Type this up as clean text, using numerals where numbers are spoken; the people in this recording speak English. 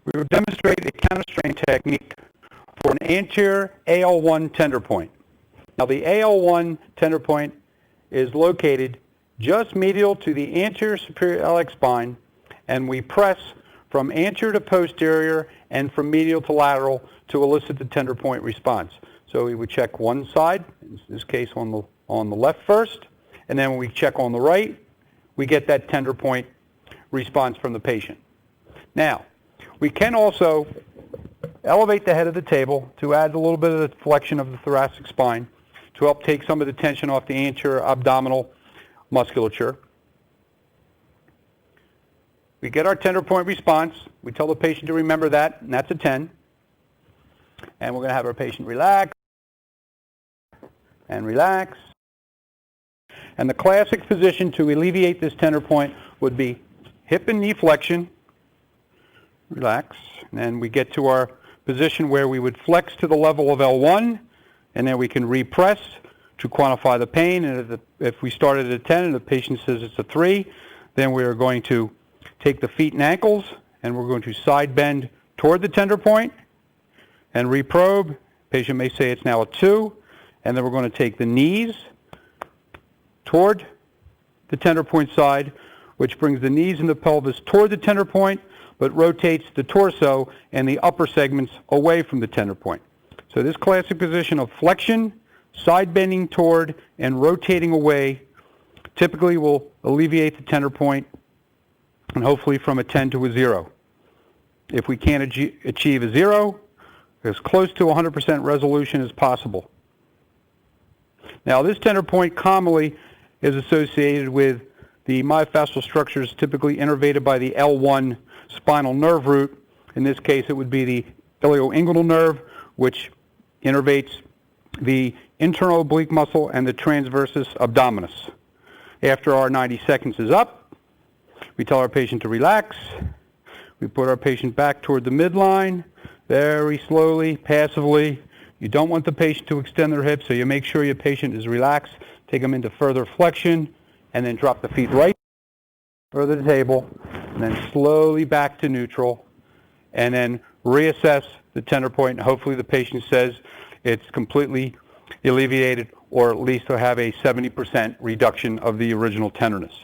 We will demonstrate the counter-strain technique for an anterior AL1 tender point. Now the AL1 tender point is located just medial to the anterior superior iliac spine, and we press from anterior to posterior and from medial to lateral to elicit the tender point response. So we would check one side, in this case on the left first, and then when we check on the right, we get that tender point response from the patient. Now, we can also elevate the head of the table to add a little bit of the flexion of the thoracic spine to help take some of the tension off the anterior abdominal musculature. We get our tender point response. We tell the patient to remember that, and that's a 10. And we're going to have our patient relax and relax. And the classic position to alleviate this tender point would be hip and knee flexion, relax, and then we get to our position where we would flex to the level of L1, and then we can repress to quantify the pain. And if we started at a 10 and the patient says it's a 3, then we are going to take the feet and ankles and we're going to side bend toward the tender point and reprobe. Patient may say it's now a 2, and then we're going to take the knees toward the tender point side, which brings the knees and the pelvis toward the tender point, but rotates the torso and the upper segments away from the tender point. So this classic position of flexion, side bending toward, and rotating away typically will alleviate the tender point, and hopefully from a 10 to a 0. If we can't achieve a 0, as close to 100% resolution as possible. Now this tender point commonly is associated with the myofascial structures typically innervated by the L1 spinal nerve root. In this case it would be the ilioinguinal nerve, which innervates the internal oblique muscle and the transversus abdominis. After our 90 seconds is up, we tell our patient to relax. We put our patient back toward the midline, very slowly, passively. You don't want the patient to extend their hips, so you make sure your patient is relaxed. Take them into further flexion, and then drop the feet right further to the table, and then slowly back to neutral, and then reassess the tender point, and hopefully the patient says it's completely alleviated, or at least to have a 70% reduction of the original tenderness.